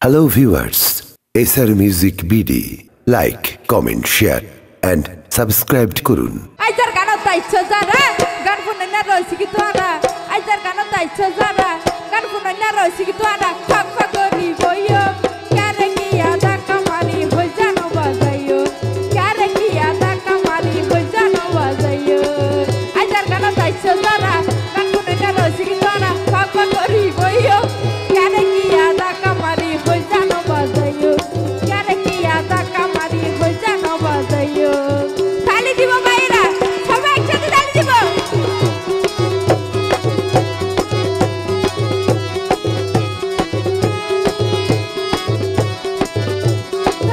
Hello viewers, SR Music BD. Like, comment, share and subscribe করুন। আইজার গান তাইছো যারা গান শুনে না রইছি কি তোরা আইজার গান তাইছো যারা গান শুনে না রইছি কি তোরা ফাক ফাক করি বইও কারে কি আদা কামালি হই জানো বাজাইও কারে কি আদা কামালি হই জানো বাজাইও আইজার গান তাইছো যারা গান শুনে না রইছি কি তোরা ফাক ফাক করি বইও কারে কি আদা কামালি হই জানো বাজাইও কারে কি আদা কামালি হই জানো বাজাইও তালি দিব ভাইরা সবাই একসাথে তালি দিব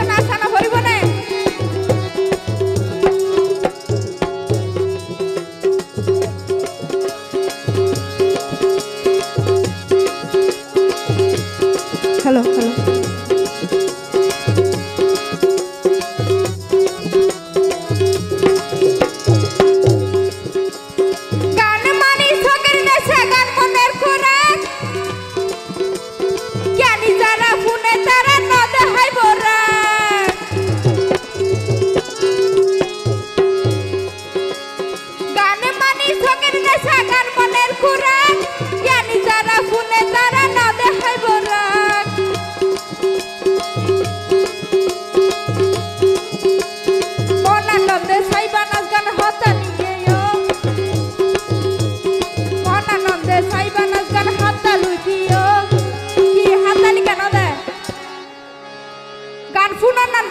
নাচানো করিব না হ্যালো হ্যালো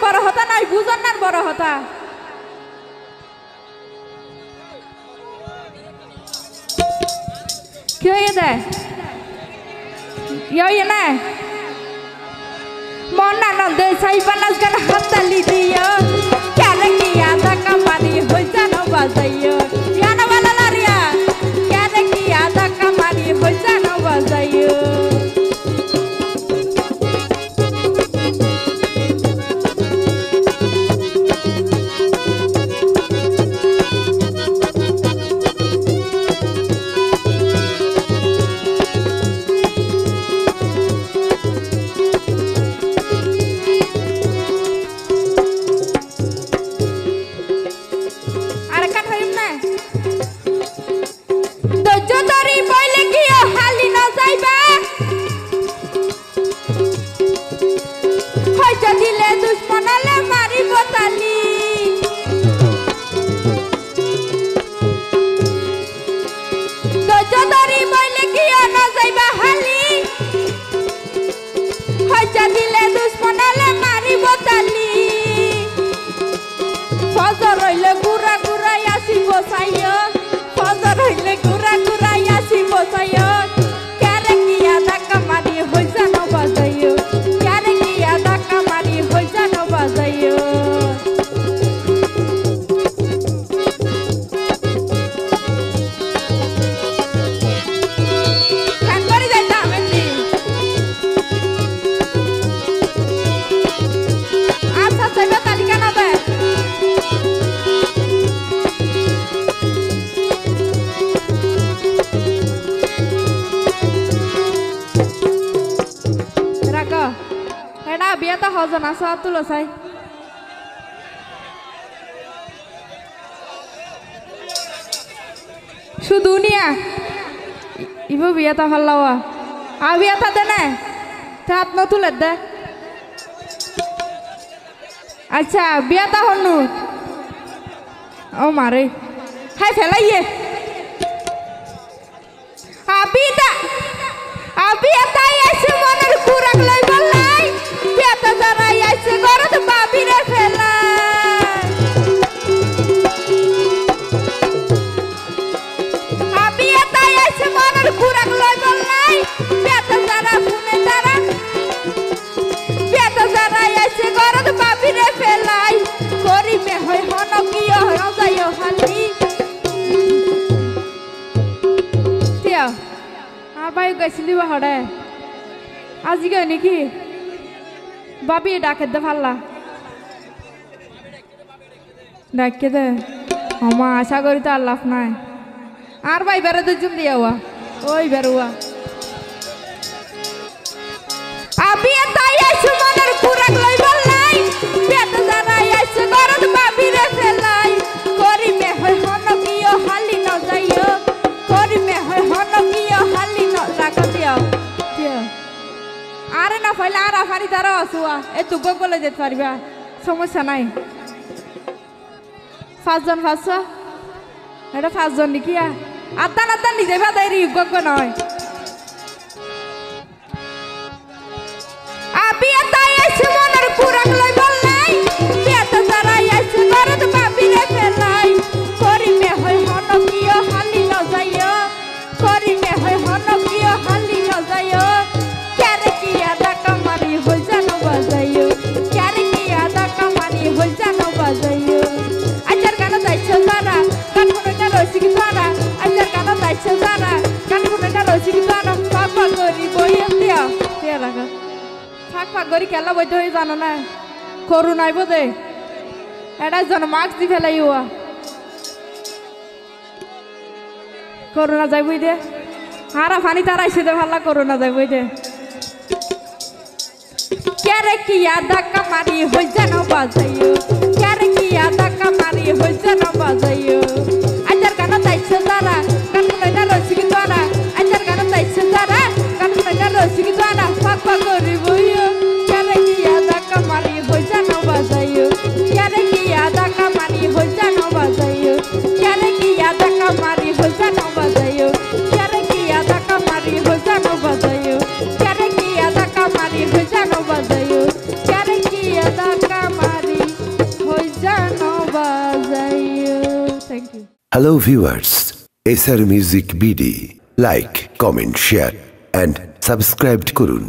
বড় হতা নাই বুঝন না বড় হতা কি হয়ে দে ইয়ে না মন আনন্দ সাইবা নাচ গান হাততালি দিও কারে কি আদা কামারি হই জানো বাজাইও জানো বালা লারিয়া কারে কি আদা কামারি হই জানো বাজাইও দিলে দুশ্মনালে মারিব তালি দজদরি বইলে কি না যাইবা হালি হইজা দিলে দুশ্মনালে মারিব তালি ফজর হইলে গুরা গুরাই আসি বসাইও ফজর হইলে গুরা গুরাই আসি বসাইও কারে কি আদা কামারি হই জানো বাজাইও কারে কি আদা কামারি হই জানো বাজাইও কান করে যাইতাম এমনি আচ্ছা চাইবা তালিকা না দে রাখো এটা বিয়েটা হজন আছে তুলো চাই শুধু নিয়া ইবো বিয়েটা ভাল লাওয়া আ বিয়েটা দে না হাত ন তুলে দে আচ্ছা বিয়েটা হনু ও মারে হাই ফেলাইয়ে আবিটা আইছে মনের কুরাক লই বলাই বিয়েটা যারাই আইছে গরত বাবিরে ফেলা আবিটা আইছে মনের কুরাক লই বলাই বিয়েটা যারা ফুনে তারা বিয়েটা যারাই আইছে গরত বাবিরে ফেলাই করিমে হই হন কি যাইও হালি তিয়া আর ভাই গেছিলি হড়ে আজকে নাকি বাবি ডাকে দে ফাল্লা ডাকে দে আমা আশা করি তো আল্লাহ নাই আর ভাই বেড়ে দুজন দিয়া ওই বেরোয়া বিয়ে তাই আইছে মনের কুরাক লই বললাই বিয়েতে জানাই আইছে গরদ বাবিরে ফেলাই করি মে হয় হন কিও হালি ন যাইও করি মে হয় হন কিও হালি ন রাখা দিও দিও আরে না ফাইলে আর আফারি তারা আসুয়া এ তু বলে যেতে পারবা সমস্যা নাই 5 জন 500 এটা 5 জন নাকি আদান আদান নিজে বাদাই রি গগ নয় বিয়ে তাই আইছে মনের কুরাক লই বললাই বিয়েতে জানাই আইছে গরদ বাবিরে ফেলাই করি মে হয় হন কিও হালি ন যাইও করি মে হয় হন কিও হালি ন যাইও ক্যারে কি আদা কামারি হই জানো বাজাইও ক্যারে কি আদা কামারি হই জানো বাজাইও আজার গানা যাইছে জানা গান শুনে না রইছি কি জানা আজার গানা যাইছে জানা গান শুনে না রইছি কি জানা পাপা করি বইয়া দিয়া দিয়া রাখা ফাঁক ফাঁক করি খেলা বইতে হয়ে জানো না করুণাই বোধে এটা জন মাস্ক দি ফেলাই হওয়া করোনা যাইবই দে হারা ফানি তারাইছে দে ভাল্লা করোনা যাইবই দে ক্যারে কি আদা কামারি হই জানো বাজাইও ক্যারে কি আদা কামারি হই জানো বাজাইও আজার গানা যাইছে যারা গান শুনে না রইছি কি তোরা আজার গানা যাইছে যারা গান শুনে না রইছি কি তোরা ফাঁক ফাঁক করি বইও ক্যারে কি আদা কামারি হই জানো বাজাইও ক্যারে কি আদা কামারি হই জানো বাজাইও ক্যারে কি আদা কামারি হই জানো বাজাইও ক্যারে কি আদা কামারি হই জানো বাজাইও ক্যারে কি আদা কামারি হই জানো বাজাইও ক্যারে কি আদা কামারি হই জানো বাজাইও thank you Hello viewers, SR Music BD, like, comment, share and subscribe করুন।